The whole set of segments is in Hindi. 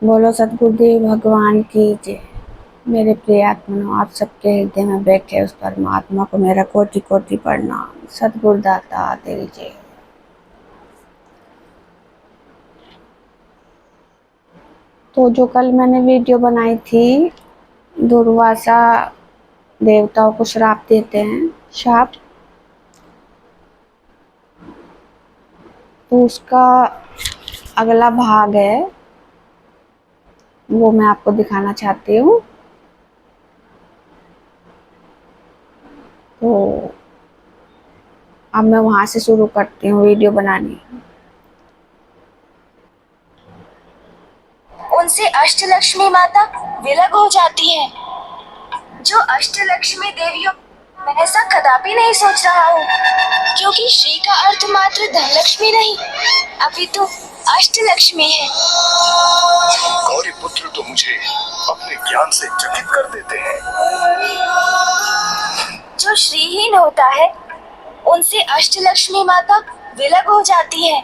बोलो सतगुरुदेव भगवान की जय। मेरे प्रिय आत्मनो, आप सबके हृदय में बैठे उस परमात्मा को मेरा कोटि कोटि प्रणाम। सतगुरुदाता तेरी जय। तो जो कल मैंने वीडियो बनाई थी, दुर्वासा देवताओं को श्राप देते हैं, शाप, तो उसका अगला भाग है, वो मैं आपको दिखाना चाहती हूँ। तो अब मैं वहां से शुरू करती हूँ वीडियो बनानी। उनसे अष्टलक्ष्मी माता विलग हो जाती है। जो अष्टलक्ष्मी देवियों, मैं ऐसा कदापि नहीं सोच रहा हूँ, क्योंकि श्री का अर्थ मात्र धनलक्ष्मी नहीं, अपितु अष्टलक्ष्मी है। गौरी पुत्र तो मुझे अपने ज्ञान से चकित कर देते हैं। जो श्रीहीन होता है, उनसे अष्टलक्ष्मी माता विलग हो जाती है।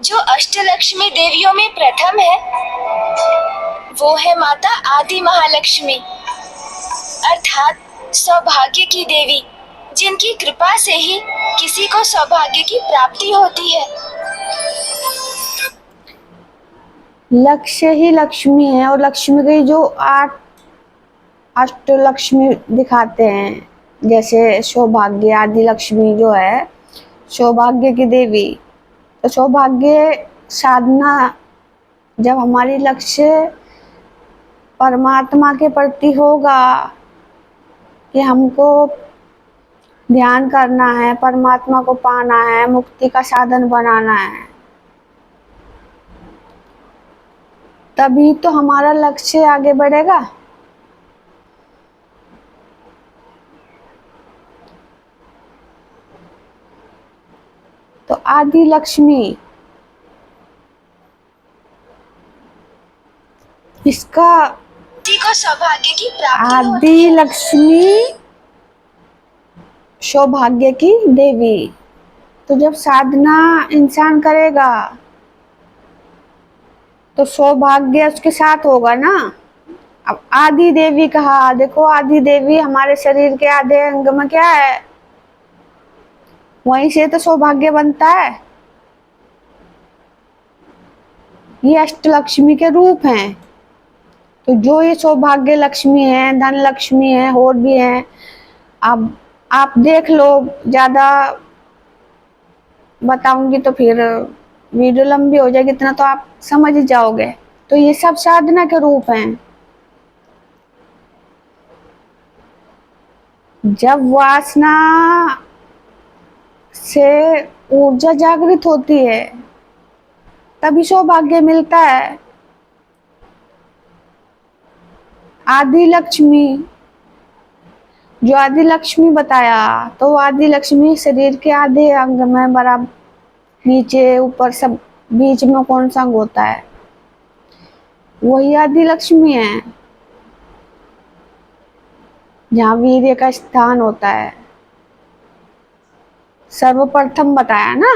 जो अष्टलक्ष्मी देवियों में प्रथम है, वो है माता आदि महालक्ष्मी, अर्थात सौभाग्य की देवी, जिनकी कृपा से ही किसी को सौभाग्य की प्राप्ति होती है। लक्ष्य ही लक्ष्मी है, और लक्ष्मी की जो आठ अष्टलक्ष्मी दिखाते हैं, जैसे सौभाग्य आदि लक्ष्मी जो है सौभाग्य की देवी। तो सौभाग्य साधना जब हमारी लक्ष्य परमात्मा के प्रति होगा कि हमको ध्यान करना है, परमात्मा को पाना है, मुक्ति का साधन बनाना है, तभी तो हमारा लक्ष्य आगे बढ़ेगा। तो आदि लक्ष्मी, इसका किसी को सौभाग्य की प्राप्ति होती आदि है। लक्ष्मी सौभाग्य की देवी। तो जब साधना इंसान करेगा तो सौभाग्य उसके साथ होगा ना। अब आदि देवी कहा, देखो आदि देवी हमारे शरीर के आधे अंग में क्या है, वहीं से तो सौभाग्य बनता है। ये अष्टलक्ष्मी के रूप हैं। तो जो ये सौभाग्य लक्ष्मी है, धन लक्ष्मी है, और भी हैं, अब आप देख लो। ज्यादा बताऊंगी तो फिर वीडियो लंबी हो जाएगी, इतना तो आप समझ ही जाओगे। तो ये सब साधना के रूप हैं। जब वासना से ऊर्जा जागृत होती है तभी सौभाग्य मिलता है। आदि लक्ष्मी, जो आदि लक्ष्मी बताया, तो आदि लक्ष्मी शरीर के आधे अंग में बराबर, नीचे ऊपर सब बीच में कौन सा अंग होता है, वही आदि लक्ष्मी है, जहाँ वीर्य का स्थान होता है। सर्वप्रथम बताया ना,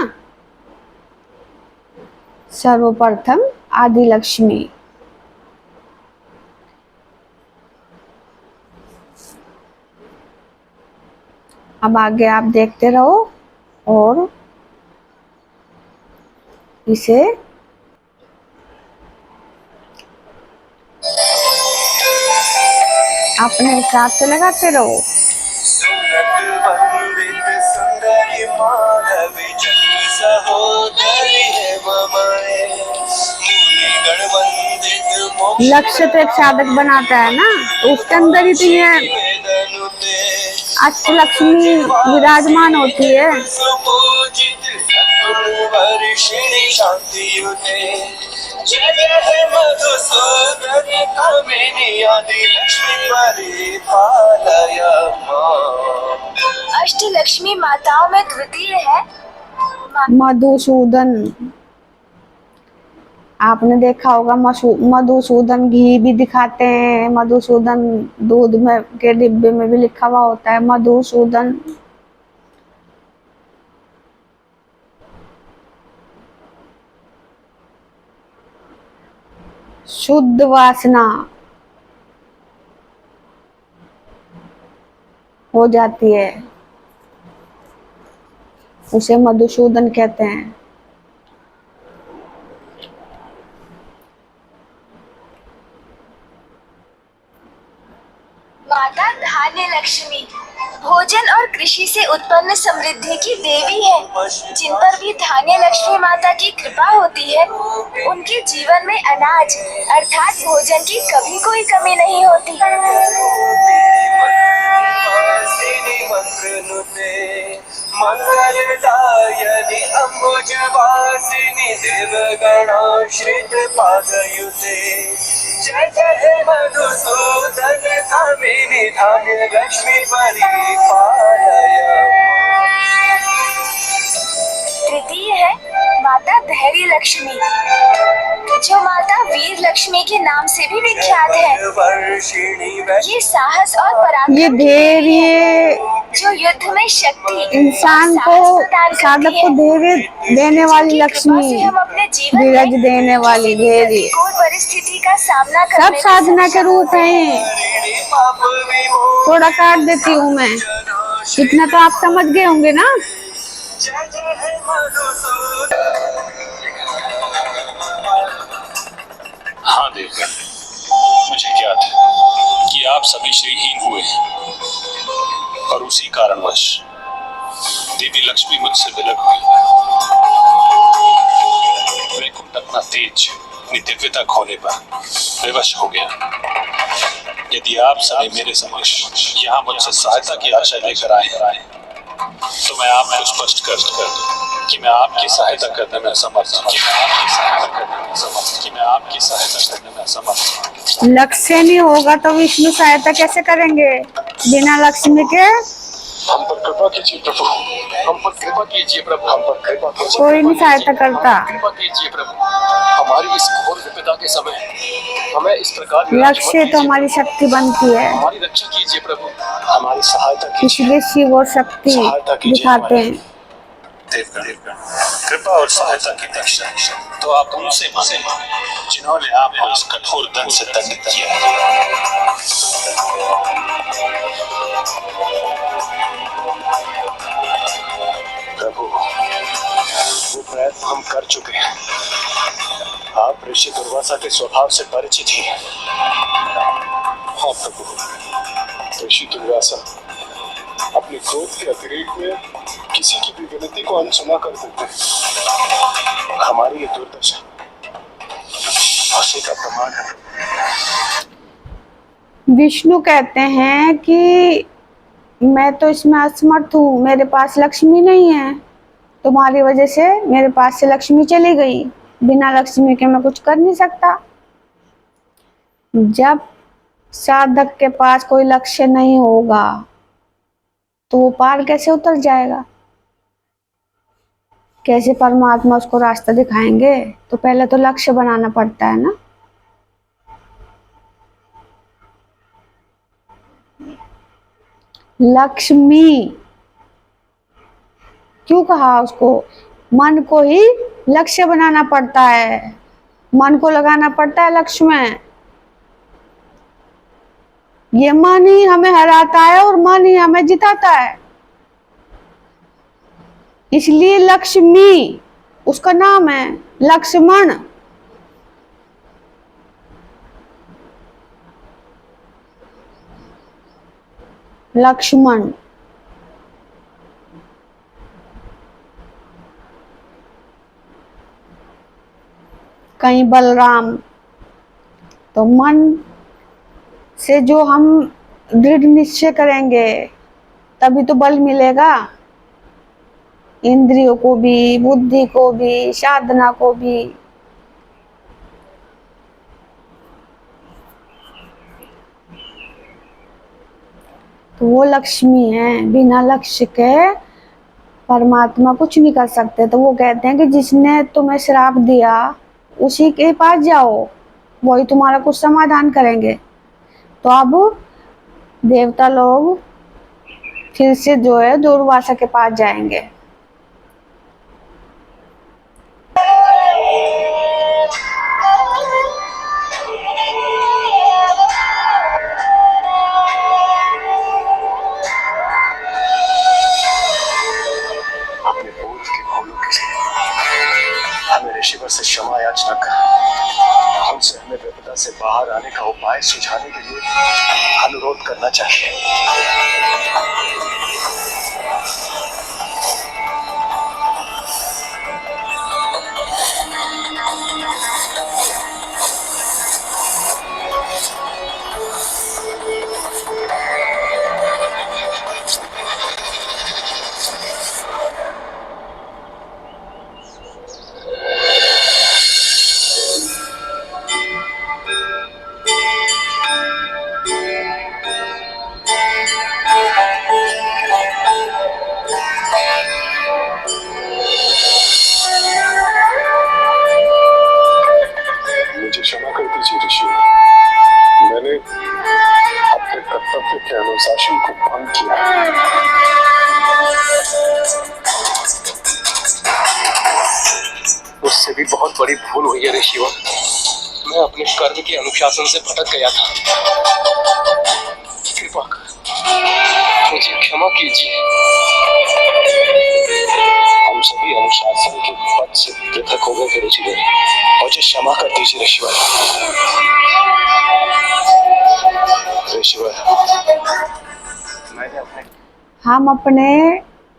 सर्वप्रथम आदि लक्ष्मी। अब आगे आप देखते रहो और इसे अपने हिसाब से लगाते रहो। लक्ष्य तो एक साधक बनाता है ना, तो उसके अंदर ही तो ये अष्टलक्ष्मी विराजमान होती है। अष्टलक्ष्मी माताओं में द्वितीय है मधुसूदन। आपने देखा होगा मधुसूदन घी भी दिखाते हैं, मधुसूदन दूध में के डिब्बे में भी लिखा हुआ होता है मधुसूदन। शुद्ध वासना हो जाती है, उसे मधुसूदन कहते हैं। माता धान्य लक्ष्मी भोजन और कृषि से उत्पन्न समृद्धि की देवी है। जिन पर भी धान्य लक्ष्मी माता की कृपा होती है, उनके जीवन में अनाज अर्थात भोजन की कभी कोई कमी नहीं होती। मंगलदायिनी अम्बुजवासिनी देवगणाश्रित पादयुते जय जय मधुसूदन धामिनी धान्य लक्ष्मी परिपालय। तृतीय है माता धैर्य लक्ष्मी, जो माता वीर लक्ष्मी के नाम से भी विख्यात है। वर्षिणी ये साहस और पराक्रम ये की देवी है, धैर्य जो युद्ध में शक्ति इंसान और को, साहस प्रदान साधक करती को है। धैर्य देने वाली जिनकी कृपा लक्ष्मी, से हम अपने जीवन धीरज में देने वाली किसी भी धैर्य, प्रतिकूल परिस्थिति का सामना सब करने में साधना के सक्षम रूप होते हैं। हैं। पाप विमोचन थोड़ा काट देती हूँ मैं, इतना तो आप समझ गए होंगे ना। जय जय मधुसूदन। हाँ देवगण, मुझे ज्ञात है कि आप सभी श्रीहीन हुए हैं और उसी कारणवश देवी लक्ष्मी मुझसे विलग हुई। वैकुंठ अपना तेज, अपनी दिव्यता खोने पर विवश हो गया। यदि आप सभी मेरे समक्ष यहाँ मुझसे सहायता की आशा लेकर आए, तो मैं आपको स्पष्ट कर दूं कि मैं आपकी सहायता करने में असमर्थ हूं। लक्ष्य नहीं होगा तो विष्णु सहायता कैसे करेंगे बिना लक्ष्मी के? हम पर कृपा कीजिए प्रभु, हम पर कृपा कीजिए प्रभु, हम पर कृपा कीजिए। कोई नहीं सहायता करता। कृपा कीजिए प्रभु, हमारी इस घोर विपदा के समय हमें इस प्रकार लक्ष्य तो हमारी शक्ति बनती है, हमारी रक्षा कीजिए प्रभु, हमारी सहायता कीजिए। इसलिए शिव और शक्ति दिखाते हैं। देवगण, कृपा और सहायता की दीक्षा तो आप उनसे मांगे जिन्होंने आपको इस कठोर दंड से दंडित किया है। प्रभु, वो प्रयत्न हम कर चुके हैं। आप ऋषि दुर्वासा के स्वभाव से परिचित ही हैं। हाँ प्रभु, ऋषि दुर्वासा अपने क्रोध के अतिरेक में किसी की भी विनती को अनसुना कर देते हैं। हमारी ये दुर्दशा आशय का प्रमाण है। विष्णु कहते हैं कि मैं तो इसमें असमर्थ हूँ, मेरे पास लक्ष्मी नहीं है, तुम्हारी वजह से मेरे पास से लक्ष्मी चली गई, बिना लक्ष्मी के मैं कुछ कर नहीं सकता। जब साधक के पास कोई लक्ष्य नहीं होगा तो वो पार कैसे उतर जाएगा? कैसे परमात्मा उसको रास्ता दिखाएंगे? तो पहले तो लक्ष्य बनाना पड़ता है ना। लक्ष्मी क्यों कहा उसको? मन को ही लक्ष्य बनाना पड़ता है, मन को लगाना पड़ता है लक्ष्य में। ये मन ही हमें हराता है और मन ही हमें जिताता है। इसलिए लक्ष्मी उसका नाम है, लक्ष्मण। लक्ष्मण कहीं बलराम। तो मन से जो हम दृढ़ निश्चय करेंगे तभी तो बल मिलेगा, इंद्रियों को भी, बुद्धि को भी, साधना को भी। तो वो लक्ष्मी है, बिना लक्ष्य के परमात्मा कुछ नहीं कर सकते। तो वो कहते हैं कि जिसने तुम्हें श्राप दिया उसी के पास जाओ, वही तुम्हारा कुछ समाधान करेंगे। तो अब देवता लोग फिर से जो है दुर्वासा के पास जाएंगे। से बाहर आने का उपाय सुझाने के लिए अनुरोध करना चाहिए। मुझे क्षमा कर दीजिए ऋषि, मैंने अपने कर्तव्य के अनुशासन को भंग किया। मुझसे भी बहुत बड़ी भूल हुई है ऋषिवर। मैं अपने कर्म के अनुशासन से भटक गया था। कृपा कर मुझे क्षमा कीजिए। हम सभी अनुशासन के पद से पृथक हो गए थे ऋषिवर, मुझे क्षमा कर दीजिए ऋषिवर। ऋषिवर, मैंने अपने हम अपने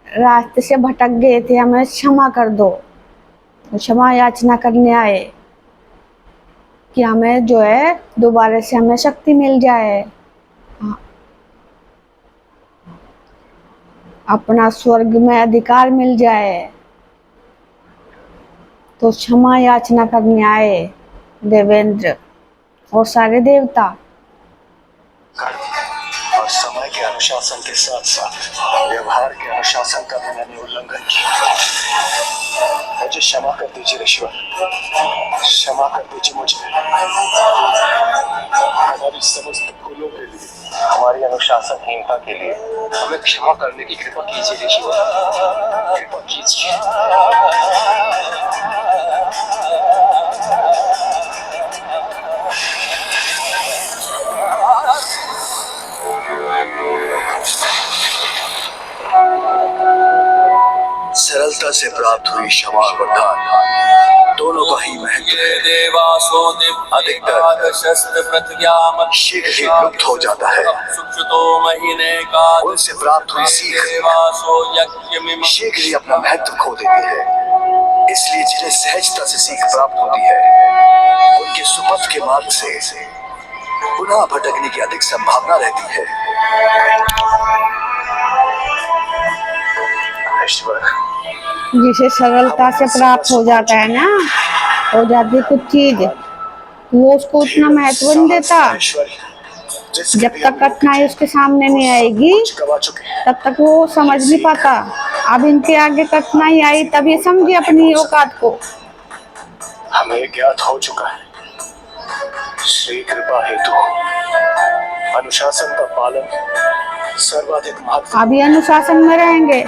रास्ते से भटक गए थे, हमें क्षमा कर दो। क्षमा याचना करने आए कि हमें जो है दोबारा से हमें शक्ति मिल जाए, अपना स्वर्ग में अधिकार मिल जाए। तो क्षमा याचना करने आए देवेंद्र और सारे देवता। कर्म और समय के अनुशासन के साथ साथ व्यवहार के अनुशासन का भी मैंने उल्लंघन किया। मुझे क्षमा कर दीजिए ऋषिवर, क्षमा कर दीजिए मुझे। हमारी समस्त भूलों के लिए, हमारी अनुशासनहीनता के लिए हमें क्षमा करने की कृपा कीजिए ऋषिवर, कृपा कीजिए। सरलता से प्राप्त हुई क्षमा और वरदान दोनों का ही महत्व है। अधिकतर शीघ्र ही लुप्त हो जाता है। उनसे प्राप्त हुई सीख शीघ्र ही अपना महत्व खो देती है। इसलिए जिन्हें सहजता से सीख प्राप्त होती है, उनके सुपथ के मार्ग से पुनः भटकने की अधिक संभावना रहती है। जिसे सरलता से प्राप्त हो जाता है ना, हो जाती कुछ चीज, वो उसको उतना महत्व नहीं देता। जब तक कठिनाई उसके सामने नहीं आएगी तब तक वो समझ नहीं पाता। अब इनके आगे कठिनाई आई तब ये समझे अपनी औकात को। हमें ज्ञात हो चुका है, श्री कृपा हेतु अनुशासन का पालन सर्वाधिक महत्व। अभी अनुशासन में रहेंगे,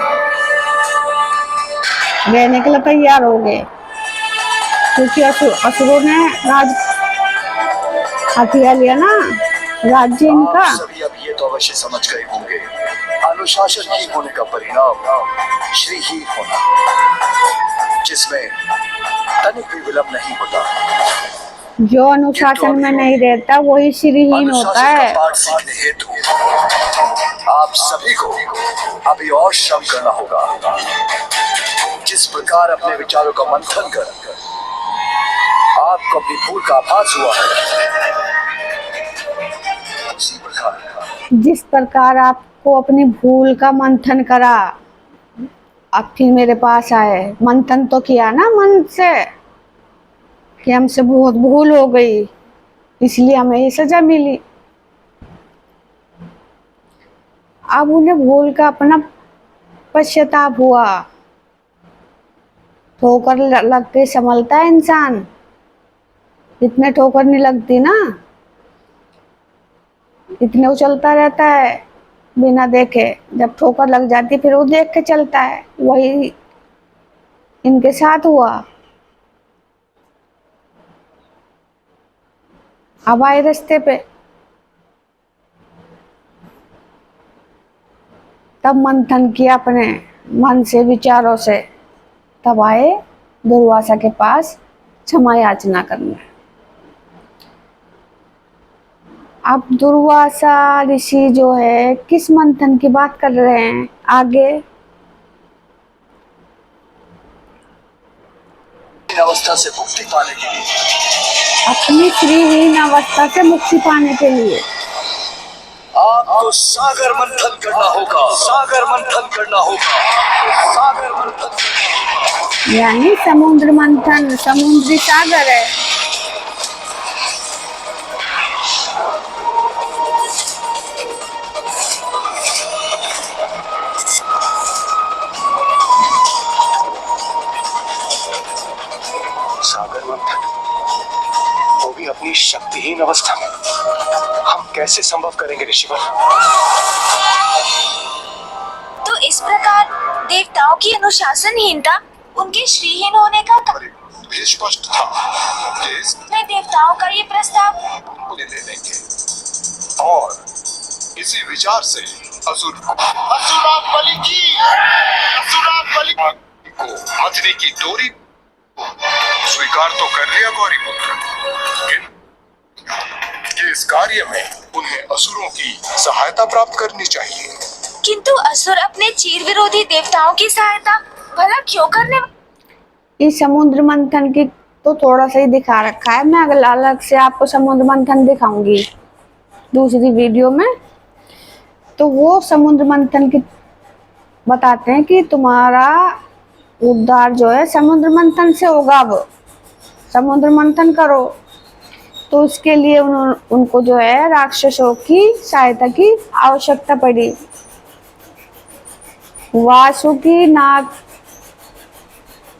रहने के लिए तैयार हो गए, क्योंकि असुरों ने राज हथिया लिया ना, राज्य इनका। आप सभी अब ये तो अवश्य समझ गए होंगे, अनुशासन ही होने का परिणाम श्री ही होना, जिसमें तनिक भी विलंब नहीं होता। जो अनुशासन में नहीं रहता वही श्रीहीन होता है। पाठ सीखने हेतु आप सभी को अभी और श्रम करना होगा। जिस प्रकार अपने विचारों का मंथन कर आपको अपनी भूल का आभास हुआ है, उसी प्रकार जिस प्रकार आपको अपनी भूल का मंथन करा, अब फिर मेरे पास आए। मंथन तो किया ना मन से कि हमसे बहुत भूल हो गई, इसलिए हमें ये सजा मिली। अब उन्हें भूल का अपना पश्चाताप हुआ। ठोकर लग के संभलता है इंसान, इतने ठोकर नहीं लगती ना, इतने उछलता रहता है बिना देखे। जब ठोकर लग जाती फिर वो देख के चलता है। वही इनके साथ हुआ। अब आए रास्ते पे, तब मंथन किया अपने मन से, विचारों से, तब आए दुर्वासा के पास क्षमा याचना करने। अब दुर्वासा ऋषि जो है किस मंथन की बात कर रहे हैं आगे? अवस्था से मुक्ति पाने के लिए अपनी श्रीहीन अवस्था से मुक्ति पाने के लिए आपको सागर मंथन करना होगा, सागर मंथन करना होगा, सागर मंथन करना होगा। यानी समुद्र मंथन, समुद्री सागर है। सागर मंथन, वो भी अपनी शक्तिहीन अवस्था में, हम कैसे संभव करेंगे ऋषिवर? तो इस प्रकार देवताओं की अनुशासनहीनता उनके श्रीहीन होने का भी स्पष्ट था कि में देवताओं का ये प्रस्ताव ले लेंगे और इसी विचार से असुरा बलि को मथने की डोरी स्वीकार तो कर लिया गौरी पुत्र, कि इस कार्य में उन्हें असुरों की सहायता प्राप्त करनी चाहिए। किंतु असुर अपने चीर विरोधी देवताओं की सहायता भला क्यों करने? इस समुद्र मंथन की तो थोड़ा सा ही दिखा रखा है, मैं अगला अलग से आपको समुद्र मंथन दिखाऊंगी दूसरी वीडियो में। तो वो समुद्र मंथन की बताते हैं कि तुम्हारा उद्धार जो है समुद्र मंथन से होगा। अब समुद्र मंथन करो, तो उसके लिए उनको जो है राक्षसों की सहायता की आवश्यकता पड़ी। वासुकी नाग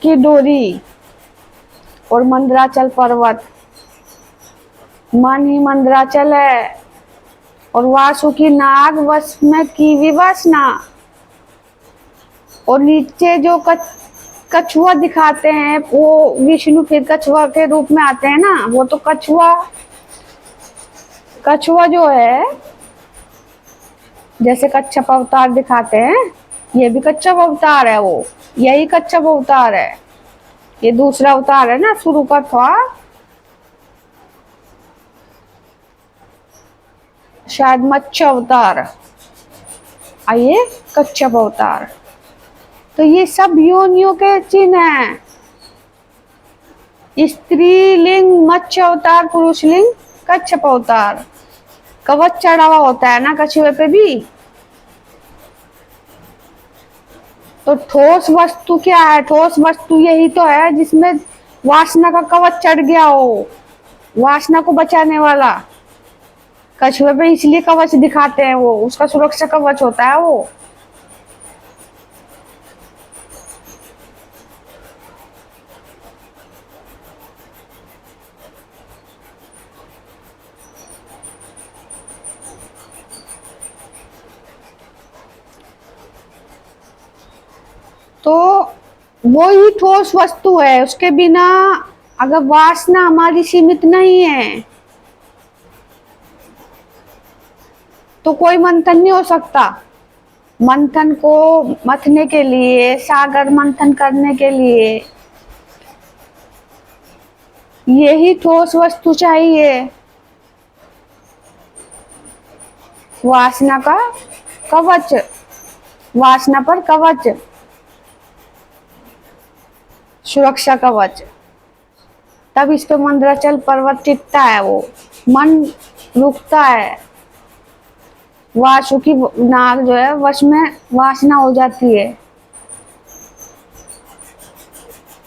की डोरी और मंदराचल पर्वत, मन ही मंदराचल है और वासुकी नाग वश में की विवासना, और नीचे जो कछुआ दिखाते हैं वो विष्णु फिर कछुआ के रूप में आते हैं ना, वो तो कछुआ जो है जैसे कच्छप अवतार दिखाते हैं, ये भी कच्छप अवतार है, वो यही कच्छप अवतार है। ये दूसरा अवतार है ना, शुरू का था शायद मत्स्य अवतार, ये कच्छप अवतार। तो ये सब योनियों के चिन्ह हैं। स्त्रीलिंग मत्स्य अवतार, पुरुषलिंग कच्छप अवतार। कवच चढ़ा हुआ होता है ना कछुए पे भी। तो ठोस वस्तु क्या है? ठोस वस्तु यही तो है जिसमें वासना का कवच चढ़ गया हो, वासना को बचाने वाला। कछुए पे इसलिए कवच दिखाते हैं, वो उसका सुरक्षा कवच होता है वो। तो वो ही ठोस वस्तु है, उसके बिना अगर वासना हमारी सीमित नहीं है तो कोई मंथन नहीं हो सकता। मंथन को मथने के लिए, सागर मंथन करने के लिए यही ठोस वस्तु चाहिए। वासना का कवच, वासना पर कवच, सुरक्षा कवच, तब इस पे मंदराचल पर्वत टिकता है, वो मन रुकता है। वासुकी नाग जो है वश में वासना हो जाती है।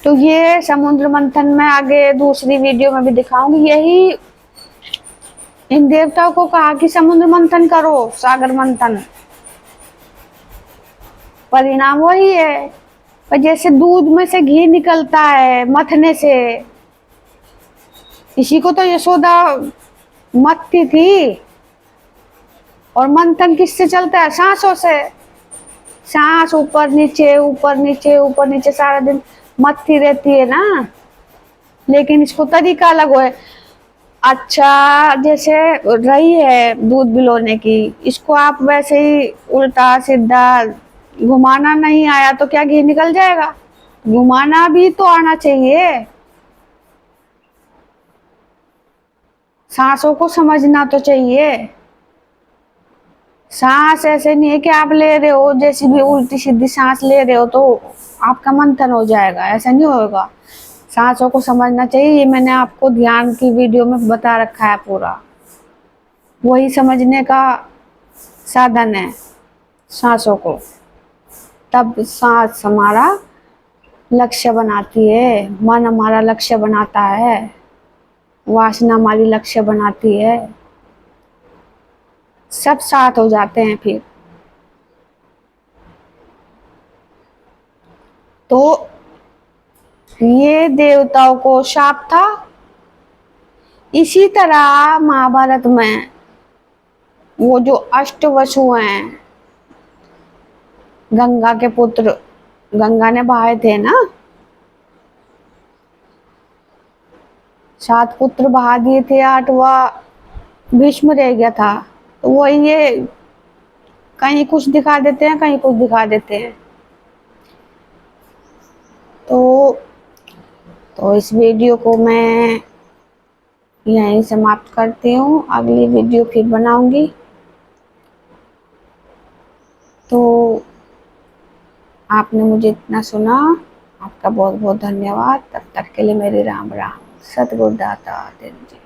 तो ये समुद्र मंथन में आगे दूसरी वीडियो में भी दिखाऊंगी। यही इन देवताओं को कहा कि समुद्र मंथन करो, सागर मंथन। परिणाम वही है, पर जैसे दूध में से घी निकलता है मथने से, इसी को तो यशोदा मथती थी। और मंथन किससे चलता है? सांसों से। सांस ऊपर नीचे, ऊपर नीचे, ऊपर नीचे सारा दिन मथती रहती है ना, लेकिन इसको तरीका अलग है। अच्छा, जैसे रही है दूध बिलोने की, इसको आप वैसे ही उल्टा सीधा घुमाना नहीं आया तो क्या घी निकल जाएगा? घुमाना भी तो आना चाहिए। सांसों को समझना तो चाहिए। सांस ऐसे नहीं है कि आप ले रहे हो जैसी भी उल्टी सीधी सांस ले रहे हो तो आपका मंथन हो जाएगा, ऐसा नहीं होगा। सांसों को समझना चाहिए। ये मैंने आपको ध्यान की वीडियो में बता रखा है पूरा, वही समझने का साधन है सांसों को। तब सांस हमारा लक्ष्य बनाती है, मन हमारा लक्ष्य बनाता है, वासना हमारी लक्ष्य बनाती है, सब साथ हो जाते हैं फिर। तो ये देवताओं को शाप था। इसी तरह महाभारत में वो जो अष्टवसु हैं, गंगा के पुत्र, गंगा ने बहाए थे ना, 7 पुत्र बहा दिए थे, 8वां भीष्म रह गया था। तो वही ये कहीं कुछ दिखा देते हैं, कहीं कुछ दिखा देते हैं। तो इस वीडियो को मैं यहीं समाप्त करती हूँ, अगली वीडियो फिर बनाऊंगी। तो आपने मुझे इतना सुना, आपका बहुत बहुत धन्यवाद। तब तक के लिए मेरी राम राम। सतगुरु दाता देव जी।